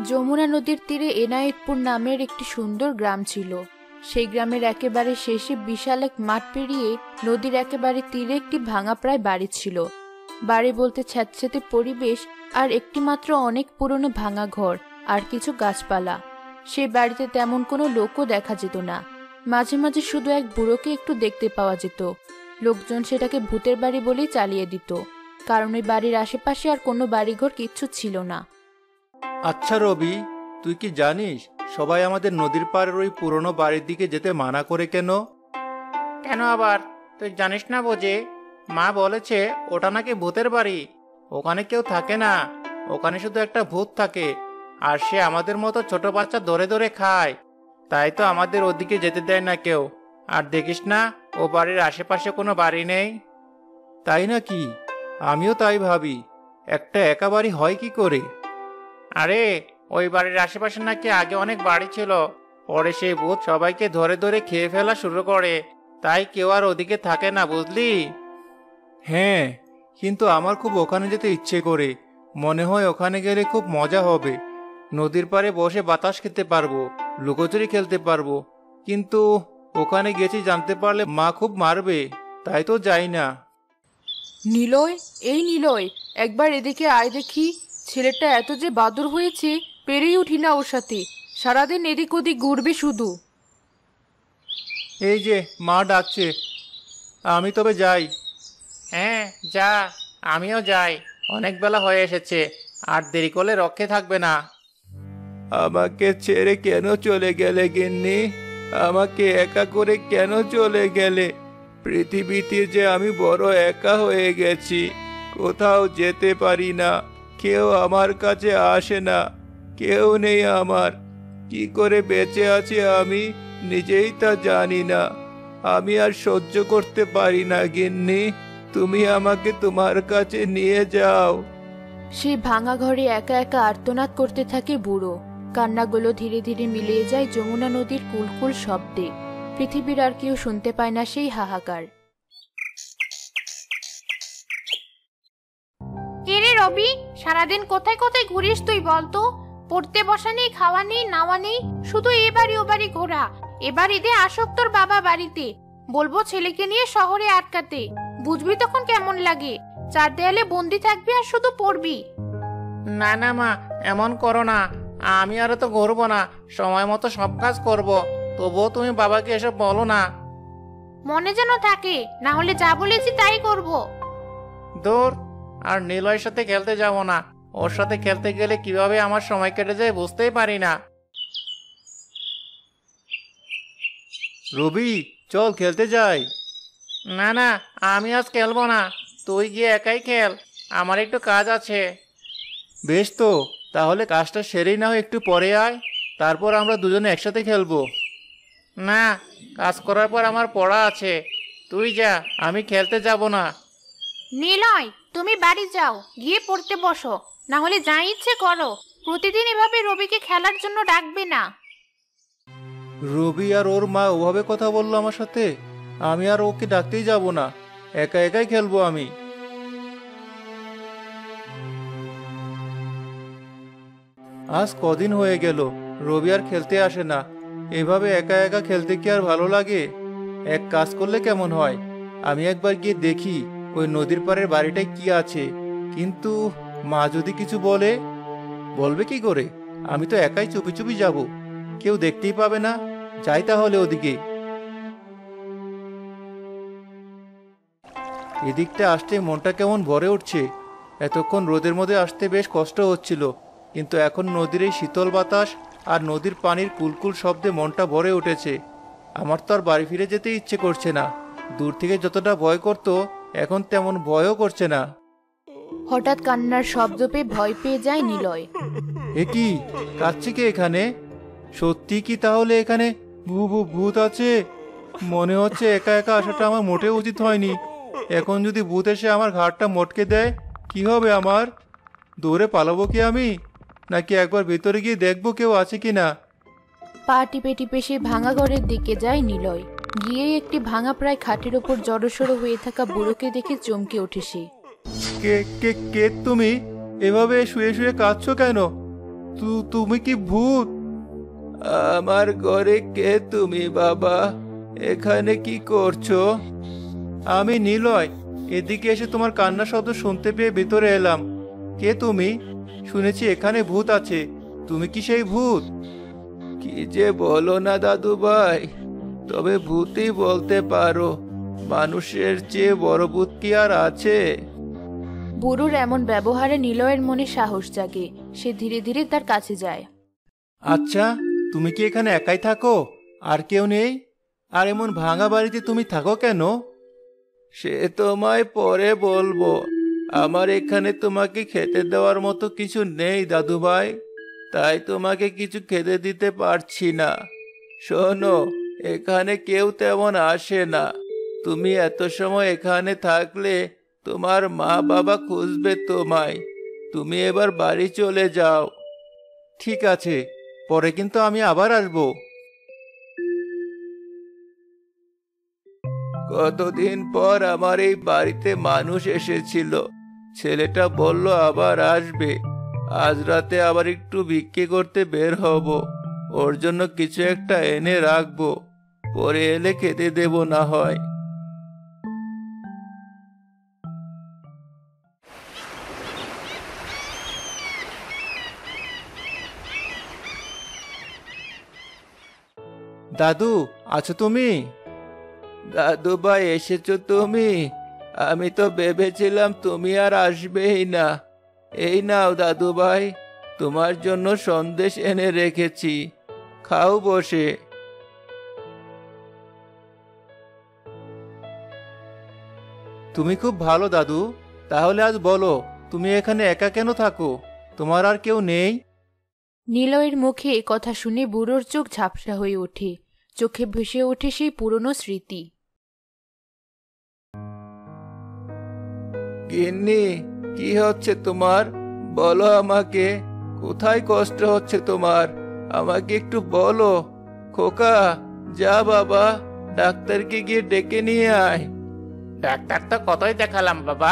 যমুনা নদীর তীরে এনায়েতপুর নামের একটি সুন্দর গ্রাম ছিল। সেই গ্রামের একেবারে শেষে বিশাল এক মাঠ পেরিয়ে নদীর একেবারে তীরে একটি ভাঙা প্রায় বাড়ি ছিল। বাড়ি বলতে স্যাঁতসেঁতে পরিবেশ আর একটি মাত্র অনেক পুরনো ভাঙা ঘর আর কিছু গাছপালা। সেই বাড়িতে তেমন কোনো লোকও দেখা যেত না। মাঝে মাঝে শুধু এক বুড়োকে একটু দেখতে পাওয়া যেত। লোকজন সেটাকে ভূতের বাড়ি বলেই চালিয়ে দিত, কারণ ওই বাড়ির আশেপাশে আর কোনো বাড়িঘর কিচ্ছু ছিল না। আচ্ছা রবি, তুই কি জানিস সবাই আমাদের নদীর পাড়ের ওই পুরনো বাড়ির দিকে যেতে মানা করে কেন? কেন আবার? তুই জানিস না বুঝি? মা বলেছে ওটা নাকি ভূতের বাড়ি। ওখানে কেউ থাকে না, ওখানে শুধু একটা ভূত থাকে, আর সে আমাদের মতো ছোট বাচ্চা ধরে ধরে খায়। তাই তো আমাদের ওদিকে যেতে দেয় না কেউ। আর দেখিস না, ও বাড়ির আশেপাশে কোনো বাড়ি নেই। তাই নাকি? আমিও তাই ভাবি, একটা একা বাড়ি হয় কি করে? আরে, ওই বাড়ির আশেপাশে নাকি আগে অনেক বাড়ি ছিল, পরে সেই ভূত সবাইকে ধরে ধরে খেয়ে ফেলা শুরু করে। তাই কেউ আর ওদিকে থাকে না, বুঝলি? হ্যাঁ, কিন্তু আমার খুব ওখানে যেতে ইচ্ছে করে। মনে হয় ওখানে গেলে খুব মজা হবে। নদীর পাড়ে বসে বাতাস খেতে পারবো, লুকোচুরি খেলতে পারবো। কিন্তু ওখানে গেছি জানতে পারলে মা খুব মারবে, তাই তো যাই না। নিলয়, এই নিলয়, একবার এদিকে আয় দেখি। ছেলেটা এত যে বাদুর হয়েছে, পেরেই উঠি না ওর সাথে। সারাদিন এদিক ওদিক ঘুরবে শুধু। এই যে মা ডাকছে, আমি তবে যাই। হ্যাঁ যা, আমিও যাই। অনেক বেলা হয়ে এসেছে, আর দেরি করলে রক্ষে থাকবে না। আমাকে ছেড়ে কেন চলে গেলে গিন্নি? আমাকে একা করে কেন চলে গেলে? পৃথিবীতে যে আমি বড় একা হয়ে গেছি, কোথাও যেতে পারি না, কেউ আমার কাছে আসে না, কেউ নেই আমার। কি করে বেঁচে আছি আমি নিজেই তা জানি না। আমি আর সহ্য করতে পারি না গিন্নি, তুমি আমাকে তোমার কাছে নিয়ে যাও। সেই ভাঙা ঘরে একা একা আর্তনাদ করতে থাকে বুড়ো। কান্নাগুলো ধীরে ধীরে মিলিয়ে যায় যমুনা নদীর কুলকুল শব্দে। পৃথিবীর আর কেউ শুনতে পায় না সেই হাহাকার। রে রবি, সারাদিন কোথায় কোথায় ঘুরিস তুই বলতো? পড়তে বসা নেই, খাওয়া নেই, নাওয়া নেই, শুধু এ বাড়ি ও বাড়ি ঘোরা। এবার ঈদে আসক তোর বাবা বাড়িতে, বলবো ছেলেকে নিয়ে শহরে আটকাতে। বুঝবি তখন কেমন লাগে। চার দেয়ালে বন্দি থাকবি আর শুধু পড়বি। না না মা, এমন করো না। আমি আর তো ঘুরবো না, সময় মতো সব কাজ করব। তবুও তুমি বাবাকে এসব বলো না। মনে যেন থাকে, না হলে যা বলেছি তাই করব। দূর, আর নিলয়ের সাথে খেলতে যাব না। ওর সাথে খেলতে গেলে কিভাবে আমার সময় কেটে যায় বুঝতেই পারি না। রবি, চল খেলতে যাই। না না, আমি আজ খেলবো না। তুই গিয়ে একাই খেল, আমার একটু কাজ আছে। বেশ তো, তাহলে কাজটা সেরেই নাও, একটু পরে আয়, তারপর আমরা দুজনে একসাথে খেলবো। না, কাজ করার পর আমার পড়া আছে। তুই যা, আমি খেলতে যাব না। নিলয়, তুমি বাড়ি যাও, গিয়ে পড়তে বসো, না হলে যা ইচ্ছে করো। প্রতিদিন এভাবে রবিকে খেলার জন্য ডাকবে না। রবি আর ওর মা ওভাবে কথা বললো আমার সাথে। আমি আর ওকে ডাকতেই যাব না, একা একাই খেলবো আমি। আজ কদিন হয়ে গেল রবি আর খেলতে আসে না। এভাবে একা একা খেলতে কি আর ভালো লাগে? এক কাজ করলে কেমন হয়, আমি একবার গিয়ে দেখি ওই নদীর পাড়ের বাড়িটায় কি আছে। কিন্তু মা যদি কিছু বলে? বলবে কি করে? আমি তো একাই চুপি চুপি যাব, কেউ দেখতেই পাবে না। যাই তাহলে ওদিকে। এদিকটা আসতে মনটা কেমন ভরে উঠছে। এতক্ষণ রোদের মধ্যে আসতে বেশ কষ্ট হচ্ছিল, কিন্তু এখন নদীর এই শীতল বাতাস আর নদীর পানির কুলকুল শব্দে মনটা ভরে উঠেছে। আমার তো আর বাড়ি ফিরে যেতে ইচ্ছে করছে না। দূর থেকে যতটা ভয় করতো, এখন তেমন ভয়ও করছে না। হঠাৎ কান্নার শব্দ পেয়ে ভয় পেয়ে যায় নিলয়। এ কি, কাঁদছে কে এখানে? সত্যি কি তাহলে এখানে ভূত আছে? মনে হচ্ছে একা একা আসাটা আমার মোটেও উচিত হয়নি। এখন যদি ভূত এসে আমার ঘাড়টা মটকে দেয়, কি হবে আমার? দৌড়ে পালাবো কি আমি, নাকি একবার ভেতরে গিয়ে দেখবো কেউ আছে কিনা? পা টিপে টিপে সে ভাঙা ঘরের দিকে যায় নিলয়। গিয়ে একটি ভাঙা প্রায় খাটের ওপর জড়সড় হয়ে থাকা বুড়োকে দেখে চমকে ওঠে সে। কে কে কে তুমি? এভাবে শুয়ে শুয়ে কাঁদছো কেন? তুমি কি ভূত? আমার ঘরে কে তুমি বাবা? এখানে কি করছো? আমি নিলয়, এদিকে এসে তোমার কান্না শব্দ শুনতে পেয়ে ভিতরে এলাম। কে তুমি? শুনেছি এখানে ভূত আছে, তুমি কি সেই ভূত? কি যে বলো না দাদু ভাই, তবে ভূতই বলতে পারো। মানুষের চেয়ে বড় ভূত কি আর আছে? বুড়োর এমন ব্যবহারে নিলয়ের মনে সাহস জাগে। সে ধীরে ধীরে তার কাছে যায়। আচ্ছা, তুমি কি এখানে একাই থাকো? আর কেউ নেই? আর এমন ভাঙা বাড়িতে তুমি থাকো কেন? সে তোমায় পরে বলবো। আমার এখানে তোমাকে খেতে দেওয়ার মতো কিছু নেই দাদু ভাই, তাই তোমাকে কিছু খেতে দিতে পারছি না। শোনো, এখানে কেউ তেমন আসে না। তুমি এত সময় এখানে থাকলে তোমার মা বাবা খুঁজবে তোমায়। তুমি এবার বাড়ি চলে যাও। ঠিক আছে, পরে কিন্তু আমি আবার আসবো। কতদিন পর আমার এই বাড়িতে মানুষ এসেছিল। ছেলেটা বলল আবার আসবে। আজ রাতে আবার একটু ভিক্ষে করতে বের হব। ওর জন্য কিছু একটা এনে রাখবো, পরে এলে খেতে দেব না হয়। দাদু, আছো তুমি? দাদু ভাই, এসেছো তুমি? আমি তো ভেবেছিলাম তুমি আর আসবেই না। এই নাও দাদু ভাই, তোমার জন্য সন্দেশ এনে রেখেছি, খাও বসে। তুমি খুব ভালো দাদু। তাহলে আজ বলো, তুমি এখানে একা কেন থাকো? তোমার আর কেউ নেই? নিলয়ের মুখে এ কথা শুনে বুড়োর চোখ ঝাপসা হয়ে ওঠে। চোখে ভেসে ওঠে সেই পুরনো স্মৃতি। গিন্নি, কি হচ্ছে তোমার? বলো আমাকে, কোথায় কষ্ট হচ্ছে তোমার? আমাকে একটু বলো। খোকা, যা বাবা, ডাক্তারকে গিয়ে ডেকে নিয়ে আয়। ডাক্তার তো কতই দেখালাম বাবা,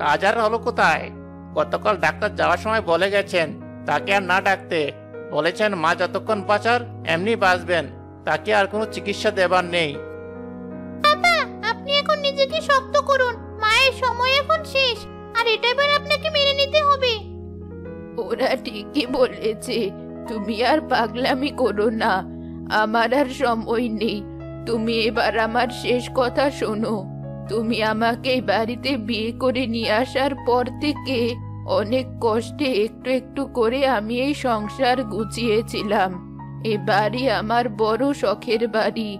কাজ আর হলো কোথায়? গতকাল ডাক্তার যাওয়ার সময় বলে গেছেন তাকে আর না ডাকতে। বলেছেন মা যতক্ষণ বাঁচার এমনি বাঁচবেন, তাকে আর কোনো চিকিৎসা দেবার নেই। বাবা, আপনি এখন নিজেকে শক্ত করুন। মায়ের সময় এখন শেষ, আর এটা এবার আপনাকে মেনে নিতে হবে। ওরা ঠিকই বলেছে, তুমি আর পাগলামি করো না। আমার আর সময় নেই। তুমি এবার আমার শেষ কথা শোনো। তুমি আমাকে এই বাড়িতে বিয়ে করে নিয়ে আসার পর থেকে অনেক কষ্টে একটু একটু করে আমি এই সংসার গুছিয়েছিলাম। এ বাড়ি আমার বড় শখের বাড়ি।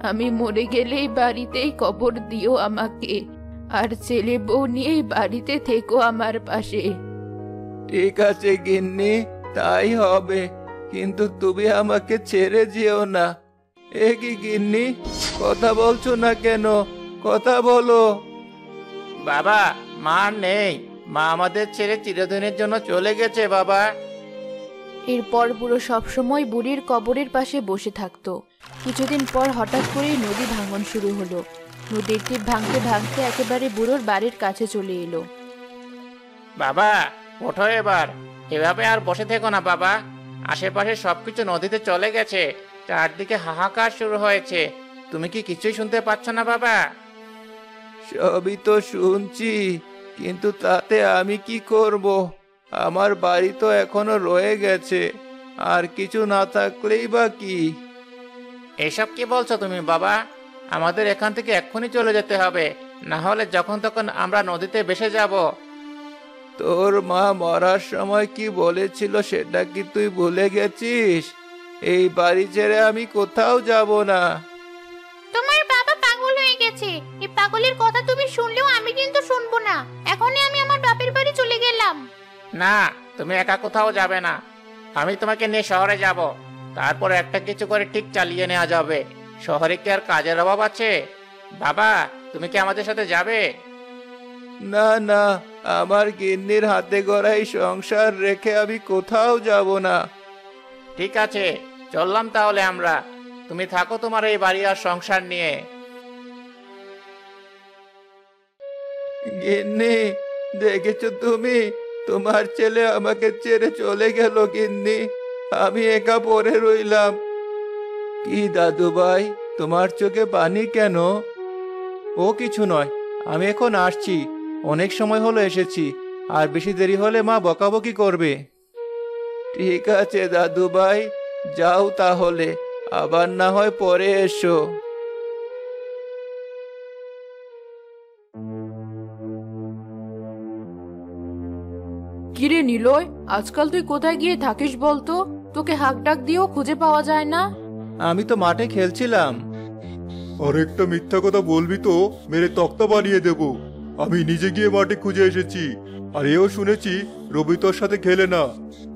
আমি মরে গেলে এই বাড়িতেই কবর দিও আমাকে, আর ছেলে বউ নিয়ে এই বাড়িতে থেকো আমার পাশে। ঠিক আছে গিন্নি, তাই হবে, কিন্তু তুমি আমাকে ছেড়ে যেও না। এ কি গিন্নি, কথা বলছো না কেন? কথা বলো। বাবা, মা আর নেই। মা আমাদের ছেড়ে চিরদিনের জন্য চলে গেছে বাবা। এরপর বুড়ো সবসময় বুড়ির কবরের পাশে বসে থাকতো। কিছুদিন পর হঠাৎ করেই নদী ভাঙন শুরু হলো। নদীর তীর ভাঙতে ভাঙতে একেবারে বুড়োর বাড়ির কাছে চলে এলো। বাবা, ওঠো এবার। এভাবে আর বসে থেকো না বাবা। আশেপাশে সবকিছু নদীতে চলে গেছে, চারদিকে হাহাকার শুরু হয়েছে। তুমি কি কিছুই শুনতে পাচ্ছ না বাবা? সবই তো শুনছি, কিন্তু তাতে আমি কি করব? আমার বাড়ি তো এখনো রয়ে গেছে, আর কিছু না থাকলেই বা কি? এসব কি বলছো তুমি বাবা? আমাদের এখান থেকে এক্ষুনি চলে যেতে হবে, না হলে যখন তখন আমরা নদীতে ভেসে যাব। তোর মা মরার সময় কি বলেছিল সেটা কি তুই ভুলে গেছিস? এই বাড়ি ছেড়ে আমি কোথাও যাব না। তোমার বাবা পাগল হয়ে গেছে। এই পাগলের কথা তুমি শুনলেও আমি কিন্তু শুনবো না। এখনই আমি আমার বাপের বাড়ি চলে গেলাম। না, তুমি একা কোথাও যাবে না। আমি তোমাকে নিয়ে শহরে যাব, তারপর একটা কিছু করে ঠিক চালিয়ে নেওয়া যাবে। শহরে কি আর কাজের অভাব আছে? বাবা, তুমি কি আমাদের সাথে যাবে? না না, আমার গিন্নির হাতে গড়াই সংসার রেখে আমি কোথাও যাব না। ঠিক আছে, চললাম তাহলে আমরা। তুমি থাকো তোমার এই বাড়ি আর সংসার নিয়ে। গিন্নি, দেখেছো তুমি? তোমার ছেলে আমাকে ছেড়ে চলে গেল গিন্নি। আমি একা পড়ে রইলাম। কি দাদু ভাই, তোমার চোখে পানি কেন? ও কিছু নয়, আমি এখন আসছি। অনেক সময় হলো এসেছি, আর বেশি দেরি হলে মা বকাবকি করবে। ঠিক আছে দাদু ভাই, যাও তাহলে, আবার না হয় পরে এসো। কিরে নিলয়, আজকাল তুই কোথায় গিয়ে থাকিস বলতো? তোকে হাঁক ডাক দিয়েও খুঁজে পাওয়া যায় না। আমি তো মাঠে খেলছিলাম। আরেকটা মিথ্যা কথা বলবি তো মেরে তক্তা বানিয়ে দেব। আমি নিজে গিয়ে মাঠে খুঁজে এসেছি, আর এও শুনেছি রবি তোর সাথে খেলে না।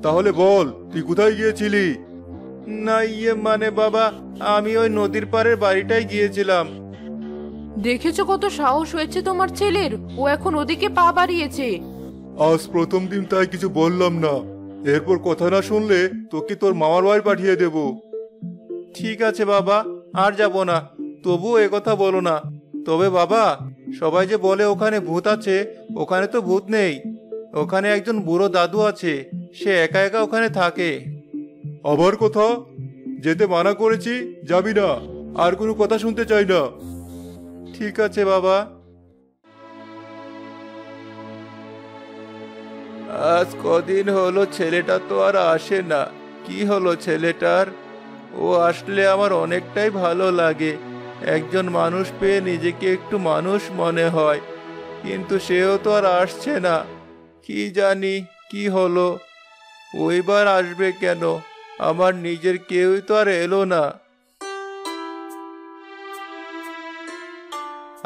তাহলে বল, তুই কোথায় গিয়েছিলি? না, মানে বাবা, আমি ওই নদীর পাড়ের বাড়িটায় গিয়েছিলাম। দেখেছো কত সাহস হয়েছে তোমার ছেলের? ও এখন ওদিকে পা বাড়িয়েছে। আজ প্রথম দিন তাই কিছু বললাম না, এরপর কথা না শুনলে তোকে তোর মামার বাড়ি পাঠিয়ে দেব। ঠিক আছে বাবা, আর যাব না। তবুও এ কথা বলো না। তবে বাবা, সবাই যে বলে ওখানে ভূত আছে, ওখানে তো ভূত নেই। ওখানে একজন বুড়ো দাদু আছে, সে একা একা ওখানে থাকে। আবার কথা? যেতে মানা করেছি, যাবি না। আর কোনো কথা শুনতে চাই না। ঠিক আছে বাবা। আজ কদিন হলো ছেলেটা তো আর আসে না। কি হলো ছেলেটার? ও আসলে আমার অনেকটাই ভালো লাগে। একজন মানুষ পেয়ে নিজেকে একটু মানুষ মনে হয়। কিন্তু সেও তো আর আসছে না। কি জানি কি হলো। ওইবার আসবে কেন? আমার নিজের কেউই তো আর এলো না।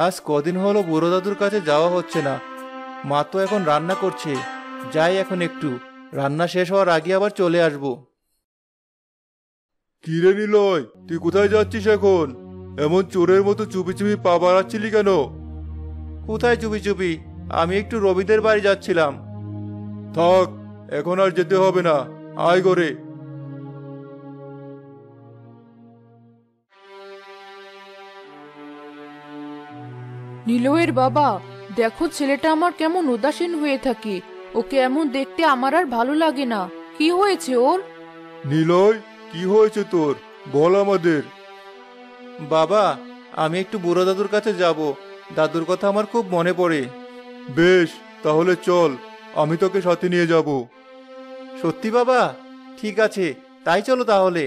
আজ কদিন হলো বুড়ো দাদুর কাছে যাওয়া হচ্ছে না। মা তো এখন রান্না করছে। যাই এখন একটু, রান্না শেষ হওয়ার আগে আবার চলে আসবো। কি রে নিলয়, তুই কোথায় যাচ্ছিস এখন? এমন চোরের মতো চুপি চুপি পা বাড়াচ্ছিলি কেন? কোথায় চুপি চুপি? আমি একটু রবিদের বাড়ি যাচ্ছিলাম। থাক, এখন আর যেতে হবে না। আয় ঘরে। নিলয়ের বাবা, দেখো ছেলেটা আমার কেমন উদাসীন হয়ে থাকে। ওকে এমন দেখতে আমার আর ভালো লাগে না। কি হয়েছে ওর? নিলয়, কি হয়েছে তোর? বল আমাদের। বাবা, আমি একটু বুড়ো দাদুর কাছে যাব। দাদুর কথা আমার খুব মনে পড়ে। বেশ, তাহলে চল, আমি তোকে সাথে নিয়ে যাব। সত্যি বাবা? ঠিক আছে, তাই চলো তাহলে।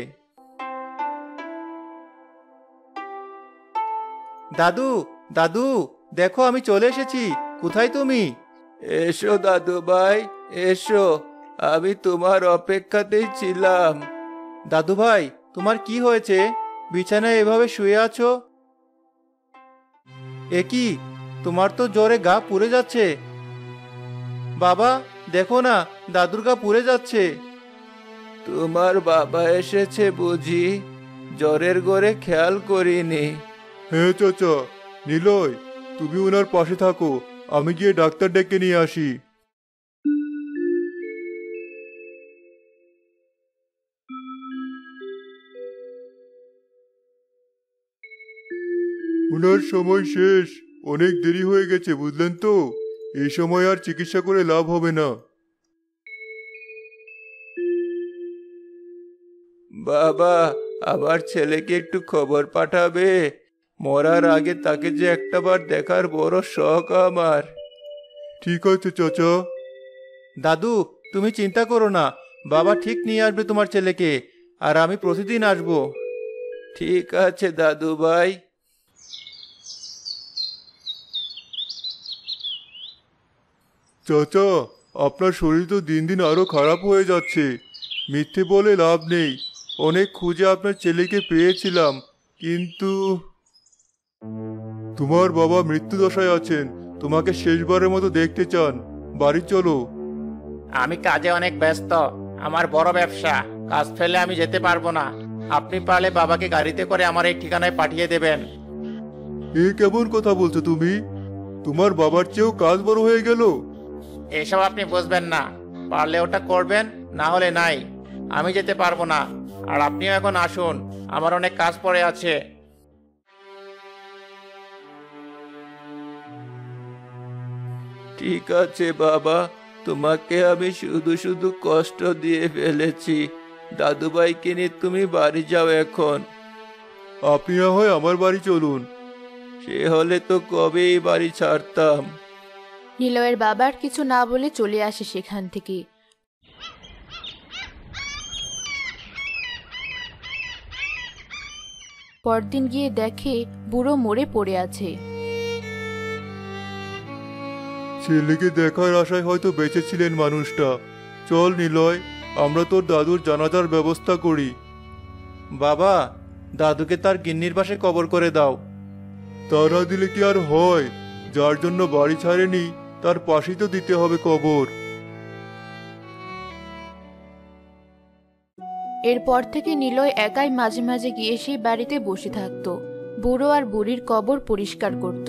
দাদু, দাদু, দেখো আমি চলে এসেছি। কোথায় তুমি? এসো দাদু ভাই, এসো। আমি তোমার অপেক্ষাতেই ছিলাম। দাদু ভাই, তোমার কি হয়েছে? বিছানায় এভাবে শুয়ে আছো? এ কি, তোমার তো জ্বরে গা পুড়ে যাচ্ছে। বাবা, দেখো না, দাদুর গা পুড়ে যাচ্ছে। তোমার বাবা এসেছে বুঝি? জ্বরের ঘরে খেয়াল করিনি। হ্যাঁ চাচা। নিলয়, তুমি ওনার পাশে থাকো, আমি গিয়ে ডাক্তার ডেকে নিয়ে আসি। ওনার সময় শেষ। অনেক দেরি হয়ে গেছে, বুঝলেন তো? এই সময় আর চিকিৎসা করে লাভ হবে না। বাবা, আমার ছেলেকে একটু খবর পাঠাবে। মরার আগে তাকে যে একটাবার দেখার বড় শখ আমার। ঠিক আছে চাচা। দাদু, তুমি চিন্তা করো না। বাবা ঠিক নিয়ে আসবে তোমার ছেলেকে, আর আমি প্রতিদিন আসবো। ঠিক আছে দাদু ভাই। চাচা, আপনার শরীর তো দিন দিন আরো খারাপ হয়ে যাচ্ছে। মিথ্যে বলে লাভ নেই। অনেক খুঁজে আপনার ছেলেকে পেয়েছিলাম, কিন্তু তোমার বাবা মৃত্যু দশায় আছেন। তোমাকে শেষবারের মতো দেখতে চান। বাড়ি চলো। আমি কাজে অনেক ব্যস্ত। আমার বড় ব্যবসা, কাজ ফেলে আমি যেতে পারবো না। আপনি পারলে বাবাকে গাড়িতে করে আমার এই ঠিকানায় পাঠিয়ে দেবেন। এ কেমন কথা বলছো তুমি? তোমার বাবার চেয়েও কাজ বড় হয়ে গেল। এসব আপনি বুঝবেন না। পারলে ওটা করবেন, না হলে নাই। আমি যেতে পারবো না। আর আপনিও এখন আসুন, আমার অনেক কাজ পড়ে আছে। ঠিক আছে বাবা, তোমাকে আমি শুধু শুধু কষ্ট দিয়ে ফেলেছি। দাদুভাইকে নিয়ে তুমি বাড়ি যাও এখন। আপনি না হয় আমার বাড়ি চলুন। সে হলে তো কবেই বাড়ি ছাড়তাম। নিলয়ের বাবার কিছু না বলে চলে আসে সেখান থেকে। পরদিন গিয়ে দেখে বুড়ো মরে পড়ে আছে। ছেলেকে দেখার আশায় হয়তো বেঁচেছিলেন মানুষটা। চল নিলয়, আমরা তোর দাদুর জানাজার ব্যবস্থা করি। বাবা, দাদুকে তার গিন্নির পাশে কবর করে দাও। তারা দিলে কি আর হয়? যার জন্য বাড়ি ছাড়েনি তার পাশেই তো দিতে হবে কবর। এরপর থেকে নিলয় একাই মাঝে মাঝে গিয়ে সেই বাড়িতে বসে থাকতো। বুড়ো আর বুড়ির কবর পরিষ্কার করত।